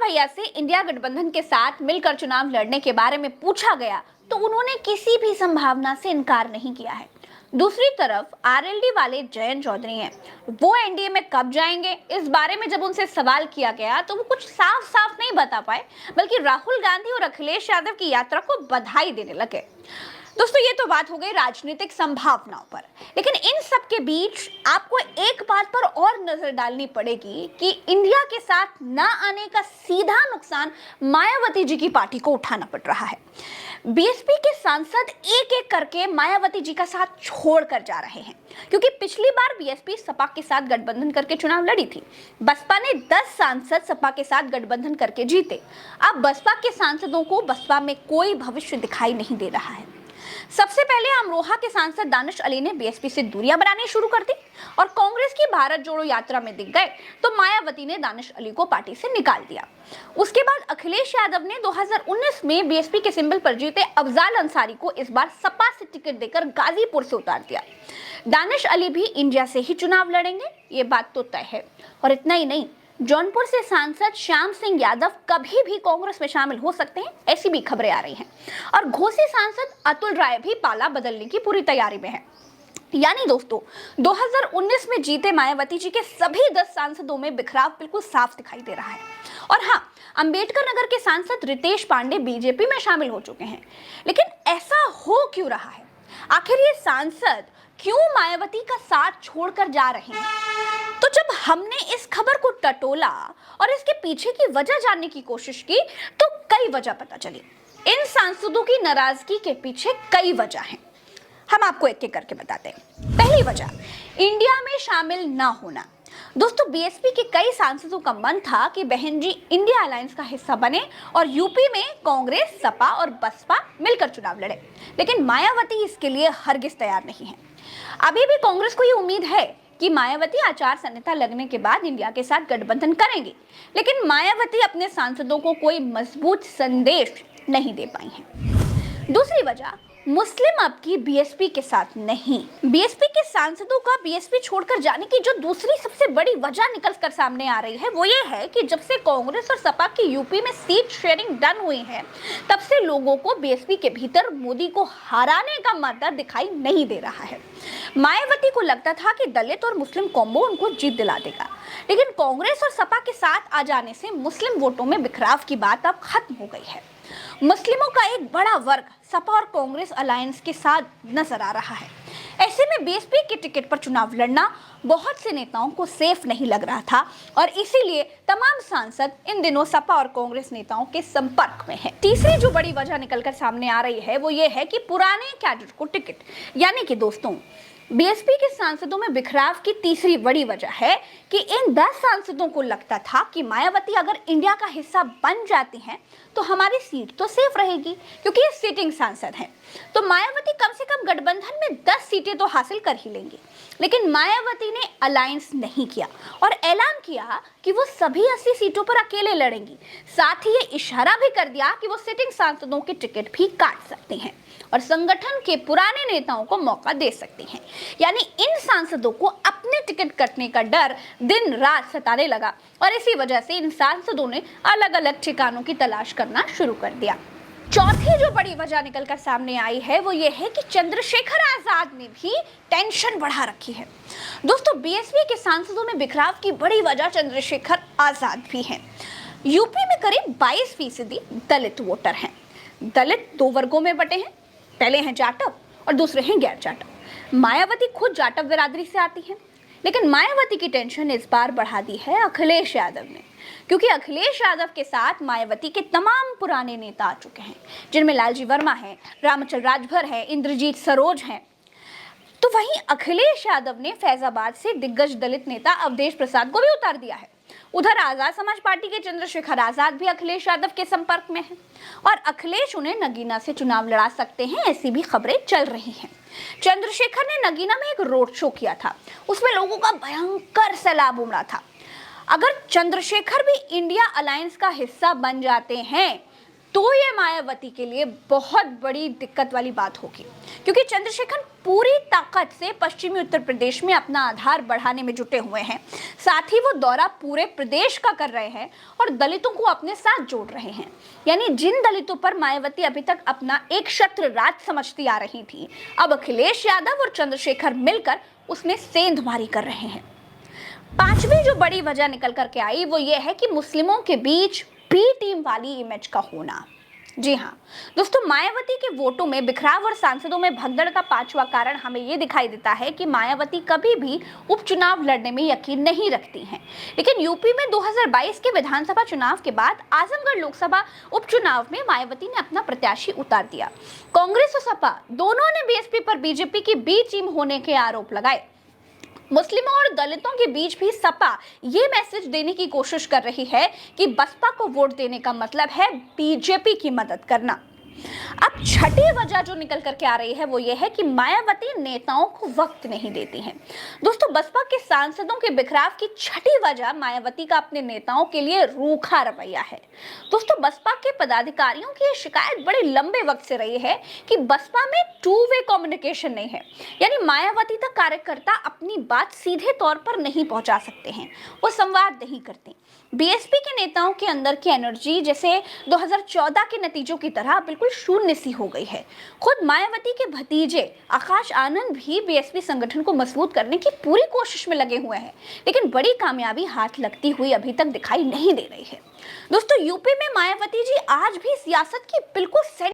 भैया से इंडिया गठबंधन के साथ मिलकर चुनाव लड़ने के बारे में पूछा गया तो उन्होंने किसी भी संभावना से इनकार नहीं किया है। दूसरी तरफ आरएलडी वाले जयंत चौधरी हैं, वो एनडीए में कब जाएंगे इस बारे में जब उनसे सवाल किया गया तो वो कुछ साफ साफ नहीं बता पाए, बल्कि राहुल गांधी और अखिलेश यादव की यात्रा को बधाई देने लगे। दोस्तों, ये तो बात हो गई राजनीतिक संभावनाओं पर, लेकिन इन सब के बीच आपको एक बात पर और नजर डालनी पड़ेगी कि इंडिया के साथ ना आने का सीधा नुकसान मायावती जी की पार्टी को उठाना पड़ रहा है। बीएसपी के सांसद एक एक करके मायावती जी का साथ छोड़कर जा रहे हैं, क्योंकि पिछली बार बीएसपी सपा के साथ गठबंधन करके चुनाव लड़ी थी। बसपा ने 10 सांसद सपा के साथ गठबंधन करके जीते। अब बसपा के सांसदों को बसपा में कोई भविष्य दिखाई नहीं दे रहा है। सबसे पहले अमरोहा के सांसद दानिश अली ने बीएसपी से दूरियां बनानी शुरू कर दी और कांग्रेस की भारत जोड़ो यात्रा में दिख गए तो मायावती ने दानिश अली को पार्टी से निकाल दिया। उसके बाद अखिलेश यादव ने 2019 में बीएसपी के सिंबल पर जीते अफजाल अंसारी को इस बार सपा से टिकट देकर गाजीपुर से उतार दिया। दानिश अली भी इंडिया से ही चुनाव लड़ेंगे, ये बात तो तय है। और इतना ही नहीं, जौनपुर से सांसद श्याम सिंह यादव कभी भी कांग्रेस में शामिल हो सकते हैं, ऐसी भी खबरें आ रही हैं। और घोसी सांसद अतुल राय भी पाला बदलने की पूरी तैयारी में है। यानी दोस्तों, 2019 में जीते मायावती जी के सभी 10 सांसदों में बिखराव बिल्कुल साफ दिखाई दे रहा है। और हाँ, अंबेडकर नगर के सांसद रितेश पांडे बीजेपी में शामिल हो चुके हैं। लेकिन ऐसा हो क्यों रहा है? आखिर ये सांसद क्यों मायावती का साथ छोड़कर जा रहे हैं? तो जब हमने इस खबर को टटोला और इसके पीछे की वजह जानने की कोशिश की तो कई वजह पता चली। इन सांसदों की नाराजगी के पीछे कई वजह हैं, हम आपको एक एक करके बताते हैं। पहली वजह, इंडिया में शामिल ना होना। दोस्तों, बीएसपी के कई सांसदों का मन था कि बहन जी इंडिया अलायंस का हिस्सा बने और यूपी में कांग्रेस, सपा और बसपा मिलकर चुनाव लड़े, लेकिन मायावती इसके लिए हरगिज तैयार नहीं है। अभी भी कांग्रेस को ये उम्मीद है कि मायावती आचार संहिता लगने के बाद इंडिया के साथ गठबंधन करेंगी, लेकिन मायावती अपने सांसदों को कोई मजबूत संदेश नहीं दे पाई हैं। दूसरी वजह, मुस्लिम अब की बीएसपी के साथ नहीं। बीएसपी के सांसदों का बीएसपी छोड़कर जाने की जो दूसरी सबसे बड़ी वजह निकल कर सामने आ रही है वो ये है कि जब से कांग्रेस और सपा की यूपी में सीट शेयरिंग डन हुई है, तब से लोगों को बीएसपी के भीतर मोदी को हराने का मादा दिखाई नहीं दे रहा है। मायावती को लगता था कि दलित और मुस्लिम कॉम्बो उनको जीत दिला देगा, लेकिन कांग्रेस और सपा के साथ आ जाने से मुस्लिम वोटों में बिखराव की बात अब खत्म हो गई है। मुस्लिमों का एक बड़ा वर्ग सपा और कांग्रेस अलायंस के साथ नजर आ रहा है। ऐसे में बीएसपी के टिकट पर चुनाव लड़ना बहुत से नेताओं को सेफ नहीं लग रहा था और इसीलिए तमाम सांसद इन दिनों सपा और कांग्रेस नेताओं के संपर्क में हैं। तीसरी जो बड़ी वजह निकलकर सामने आ रही है वो ये है कि पुराने कैडर को टिकट, यानी कि दोस्तों, बीएसपी के सांसदों में बिखराव की तीसरी बड़ी वजह है कि इन 10 सांसदों को लगता था कि मायावती अगर इंडिया का हिस्सा बन जाती हैं तो हमारी सीट तो सेफ रहेगी, क्योंकि ये सिटिंग सांसद हैं। तो मायावती कम से कम गठबंधन में 10 सीटें तो हासिल कर ही लेंगी। लेकिन मायावती ने अलायंस नहीं किया और ऐलान किया कि वो सभी 80 सीटों पर अकेले लड़ेंगी। साथ ही ये इशारा भी कर दिया कि वो सिटिंग सांसदों के टिकट भी काट सकते हैं और संगठन के पुराने नेताओं को मौका दे सकते हैं। यानी इन सांसदों को अपने टिकट कटने का डर दिन रात सताने लगा और इसी वजह से इन सांसदों ने अलग अलग ठिकानों की तलाश करना शुरू कर दिया। चौथी जो बड़ी वजह निकलकर सामने आई है वो ये है कि चंद्रशेखर आजाद ने भी टेंशन बढ़ा रखी है। दोस्तों, बीएसपी के सांसदों में बिखराव की बड़ी वजह चंद्रशेखर आजाद भी हैं। यूपी में करीब 22% दलित वोटर हैं। दलित 2 वर्गों में बटे हैं, पहले हैं जाटव और दूसरे हैं गैर जाटव। मायावती खुद जाटव बिरादरी से आती हैं, लेकिन मायावती की टेंशन इस बार बढ़ा दी है अखिलेश यादव ने, क्योंकि अखिलेश यादव के साथ मायावती के तमाम पुराने नेता आ चुके हैं, जिनमें लालजी वर्मा है, रामचंद्र राजभर है, इंद्रजीत सरोज हैं। तो वहीं अखिलेश यादव ने फैजाबाद से दिग्गज दलित नेता अवधेश प्रसाद को भी उतार दिया है। उधर आजाद समाज पार्टी के चंद्रशेखर आजाद भी अखिलेश यादव के संपर्क में हैं और अखिलेश उन्हें नगीना से चुनाव लड़ा सकते हैं, ऐसी भी खबरें चल रही हैं। चंद्रशेखर ने नगीना में एक रोड शो किया था, उसमें लोगों का भयंकर सैलाब उमड़ा था। अगर चंद्रशेखर भी इंडिया अलायंस का हिस्सा बन जाते हैं तो ये मायावती के लिए बहुत बड़ी दिक्कत वाली बात होगी, क्योंकि चंद्रशेखर पूरी ताकत से पश्चिमी उत्तर प्रदेश में अपना आधार बढ़ाने में जुटे हुए हैं। साथ ही वो दौरा पूरे प्रदेश का कर रहे हैं और दलितों को अपने साथ जोड़ रहे हैं। यानी जिन दलितों पर मायावती अभी तक अपना एक छत्र राज समझती आ रही थी, अब अखिलेश यादव और चंद्रशेखर मिलकर उसमें सेंधमारी कर रहे हैं। पांचवी जो बड़ी वजह निकल करके आई वो ये है कि मुस्लिमों के बीच बी टीम वाली इमेज का होना। जी हाँ दोस्तों, मायावती के वोटों में बिखराव और सांसदों में भगदड़ का पांचवा कारण हमें ये दिखाई देता है कि मायावती कभी भी उपचुनाव लड़ने में यकीन नहीं रखती हैं। लेकिन यूपी में 2022 के विधानसभा चुनाव के बाद आजमगढ़ लोकसभा उपचुनाव में मायावती ने अपना प्रत्याशी उतार दिया। कांग्रेस और सपा दोनों ने बीएसपी पर बीजेपी की बी टीम होने के आरोप लगाए। मुस्लिमों और दलितों के बीच भी सपा ये मैसेज देने की कोशिश कर रही है कि बसपा को वोट देने का मतलब है बीजेपी की मदद करना। अब छठी वजह जो निकल करके आ रही है वो ये है कि मायावती नेताओं को वक्त नहीं देती हैं। दोस्तों, बसपा के सांसदों के बिखराव की छठी वजह मायावती का अपने नेताओं के लिए रूखा रवैया है। दोस्तों, बसपा के पदाधिकारियों की शिकायत बड़े लंबे वक्त से रही है कि बसपा में टू वे कम्युनिकेशन नहीं है, यानी मायावती तक कार्यकर्ता अपनी बात सीधे तौर पर नहीं पहुंचा सकते हैं, वो संवाद नहीं करते। बीएसपी के नेताओं के अंदर की एनर्जी जैसे 2014 के नतीजों की तरह बिल्कुल शून्य सी हो गई है। खुद मायावती के भतीजे आकाश आनंद भी बीएसपी संगठन को मजबूत करने की पूरी कोशिश में लगे हुए हैं, लेकिन बड़ी कामयाबी हाथ लगती हुई अभी तक दिखाई नहीं दे रही है। दोस्तों, यूपी में मायावती जी आज भी सियासत की बिल्कुल